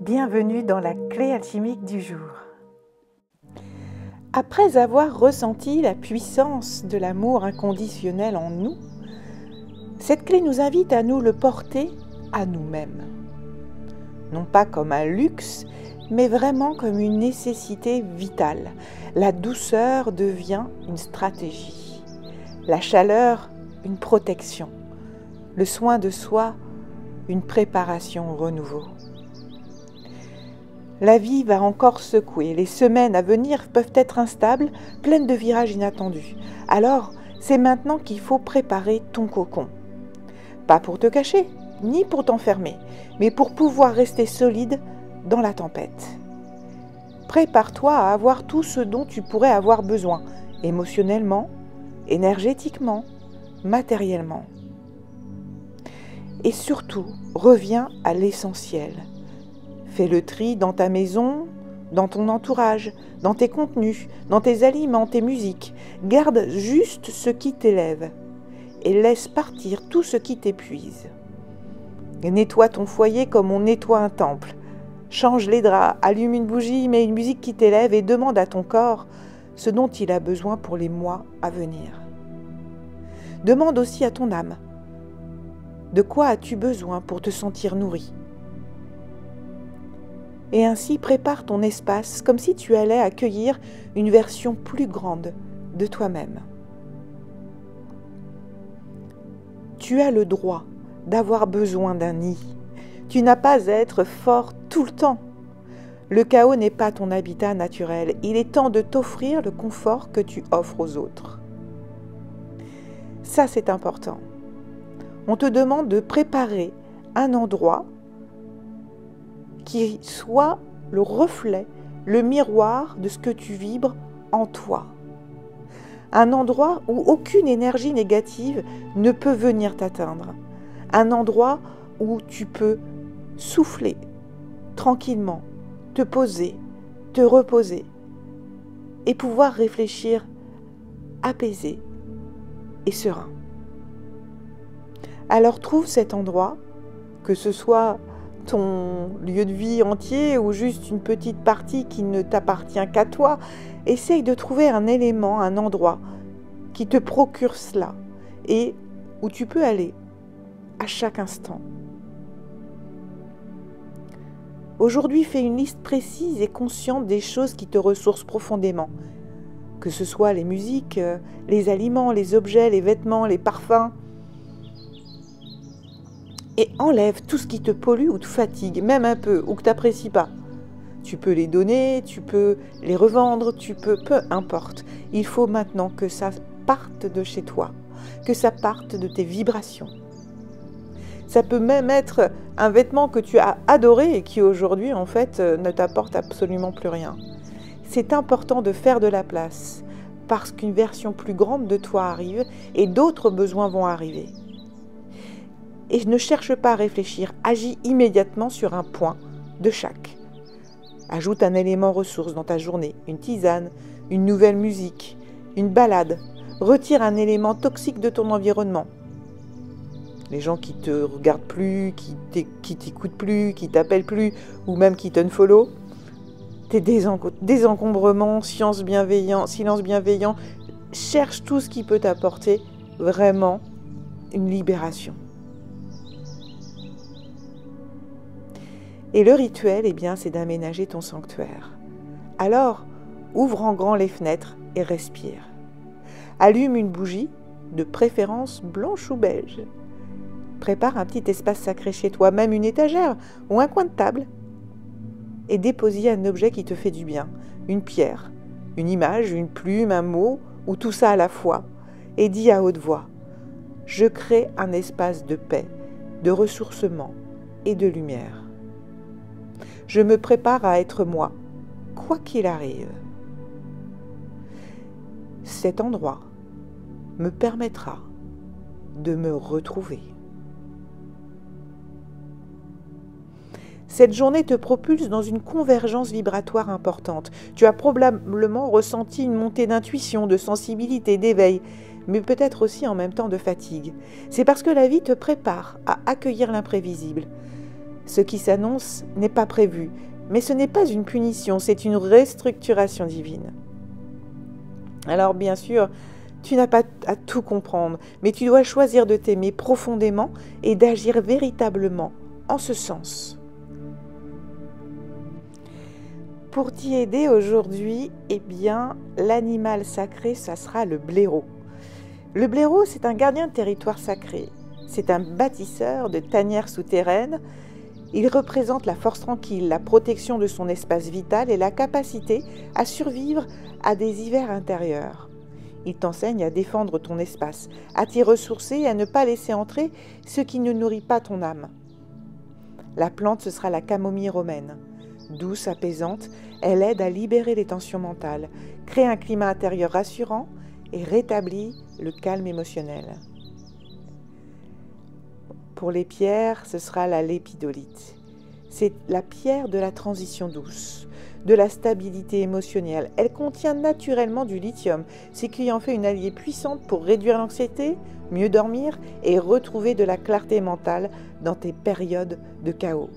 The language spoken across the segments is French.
Bienvenue dans la clé alchimique du jour. Après avoir ressenti la puissance de l'amour inconditionnel en nous, cette clé nous invite à nous le porter à nous-mêmes. Non pas comme un luxe, mais vraiment comme une nécessité vitale. La douceur devient une stratégie, la chaleur une protection, le soin de soi une préparation au renouveau. La vie va encore secouer, les semaines à venir peuvent être instables, pleines de virages inattendus. Alors, c'est maintenant qu'il faut préparer ton cocon. Pas pour te cacher, ni pour t'enfermer, mais pour pouvoir rester solide dans la tempête. Prépare-toi à avoir tout ce dont tu pourrais avoir besoin, émotionnellement, énergétiquement, matériellement. Et surtout, reviens à l'essentiel. Fais le tri dans ta maison, dans ton entourage, dans tes contenus, dans tes aliments, tes musiques. Garde juste ce qui t'élève et laisse partir tout ce qui t'épuise. Nettoie ton foyer comme on nettoie un temple. Change les draps, allume une bougie, mets une musique qui t'élève et demande à ton corps ce dont il a besoin pour les mois à venir. Demande aussi à ton âme. De quoi as-tu besoin pour te sentir nourri ? Et ainsi prépare ton espace comme si tu allais accueillir une version plus grande de toi-même. Tu as le droit d'avoir besoin d'un nid. Tu n'as pas à être fort tout le temps. Le chaos n'est pas ton habitat naturel. Il est temps de t'offrir le confort que tu offres aux autres. Ça, c'est important. On te demande de préparer un endroit qui soit le reflet, le miroir de ce que tu vibres en toi. Un endroit où aucune énergie négative ne peut venir t'atteindre. Un endroit où tu peux souffler tranquillement, te poser, te reposer et pouvoir réfléchir apaisé et serein. Alors trouve cet endroit, que ce soit ton lieu de vie entier ou juste une petite partie qui ne t'appartient qu'à toi, essaye de trouver un élément, un endroit qui te procure cela et où tu peux aller à chaque instant. Aujourd'hui, fais une liste précise et consciente des choses qui te ressourcent profondément, que ce soit les musiques, les aliments, les objets, les vêtements, les parfums. Et enlève tout ce qui te pollue ou te fatigue, même un peu, ou que tu n'apprécies pas. Tu peux les donner, tu peux les revendre, peu importe. Il faut maintenant que ça parte de chez toi, que ça parte de tes vibrations. Ça peut même être un vêtement que tu as adoré et qui aujourd'hui, en fait, ne t'apporte absolument plus rien. C'est important de faire de la place, parce qu'une version plus grande de toi arrive et d'autres besoins vont arriver. Et ne cherche pas à réfléchir, agis immédiatement sur un point de chaque. Ajoute un élément ressource dans ta journée, une tisane, une nouvelle musique, une balade. Retire un élément toxique de ton environnement. Les gens qui te regardent plus, qui t'écoutent plus, qui t'appellent plus, ou même qui t'unfollow. Tes désencombrements, silence bienveillant, cherche tout ce qui peut t'apporter vraiment une libération. Et le rituel, c'est d'aménager ton sanctuaire. Alors, ouvre en grand les fenêtres et respire. Allume une bougie, de préférence blanche ou beige. Prépare un petit espace sacré chez toi, même une étagère ou un coin de table. Et dépose-y un objet qui te fait du bien, une pierre, une image, une plume, un mot, ou tout ça à la fois. Et dis à haute voix, je crée un espace de paix, de ressourcement et de lumière. Je me prépare à être moi, quoi qu'il arrive. Cet endroit me permettra de me retrouver. Cette journée te propulse dans une convergence vibratoire importante. Tu as probablement ressenti une montée d'intuition, de sensibilité, d'éveil, mais peut-être aussi en même temps de fatigue. C'est parce que la vie te prépare à accueillir l'imprévisible. Ce qui s'annonce n'est pas prévu, mais ce n'est pas une punition, c'est une restructuration divine. Alors bien sûr, tu n'as pas à tout comprendre, mais tu dois choisir de t'aimer profondément et d'agir véritablement en ce sens. Pour t'y aider aujourd'hui, eh bien, l'animal sacré, ça sera le blaireau. Le blaireau, c'est un gardien de territoire sacré. C'est un bâtisseur de tanières souterraines. Il représente la force tranquille, la protection de son espace vital et la capacité à survivre à des hivers intérieurs. Il t'enseigne à défendre ton espace, à t'y ressourcer et à ne pas laisser entrer ce qui ne nourrit pas ton âme. La plante, ce sera la camomille romaine. Douce, apaisante, elle aide à libérer les tensions mentales, crée un climat intérieur rassurant et rétablit le calme émotionnel. Pour les pierres, ce sera la lépidolite. C'est la pierre de la transition douce, de la stabilité émotionnelle. Elle contient naturellement du lithium, ce qui en fait une alliée puissante pour réduire l'anxiété, mieux dormir et retrouver de la clarté mentale dans tes périodes de chaos.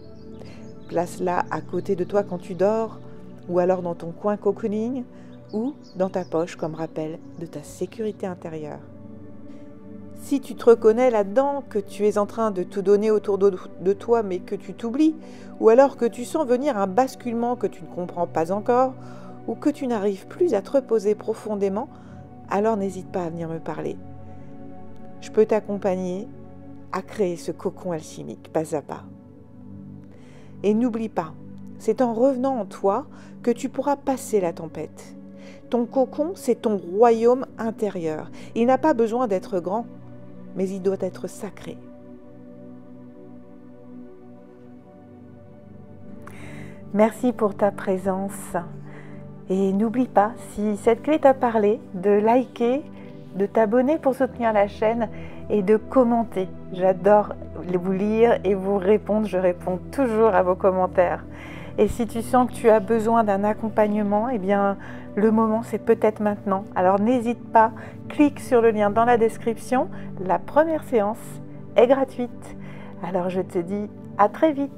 Place-la à côté de toi quand tu dors, ou alors dans ton coin cocooning, ou dans ta poche comme rappel de ta sécurité intérieure. Si tu te reconnais là-dedans, que tu es en train de tout donner autour de toi mais que tu t'oublies, ou alors que tu sens venir un basculement que tu ne comprends pas encore, ou que tu n'arrives plus à te reposer profondément, alors n'hésite pas à venir me parler. Je peux t'accompagner à créer ce cocon alchimique pas à pas. Et n'oublie pas, c'est en revenant en toi que tu pourras passer la tempête. Ton cocon, c'est ton royaume intérieur. Il n'a pas besoin d'être grand, mais il doit être sacré. Merci pour ta présence. Et n'oublie pas, si cette clé t'a parlé, de liker, de t'abonner pour soutenir la chaîne et de commenter. J'adore vous lire et vous répondre. Je réponds toujours à vos commentaires. Et si tu sens que tu as besoin d'un accompagnement, eh bien, le moment, c'est peut-être maintenant. Alors n'hésite pas, clique sur le lien dans la description. La première séance est gratuite. Alors je te dis à très vite.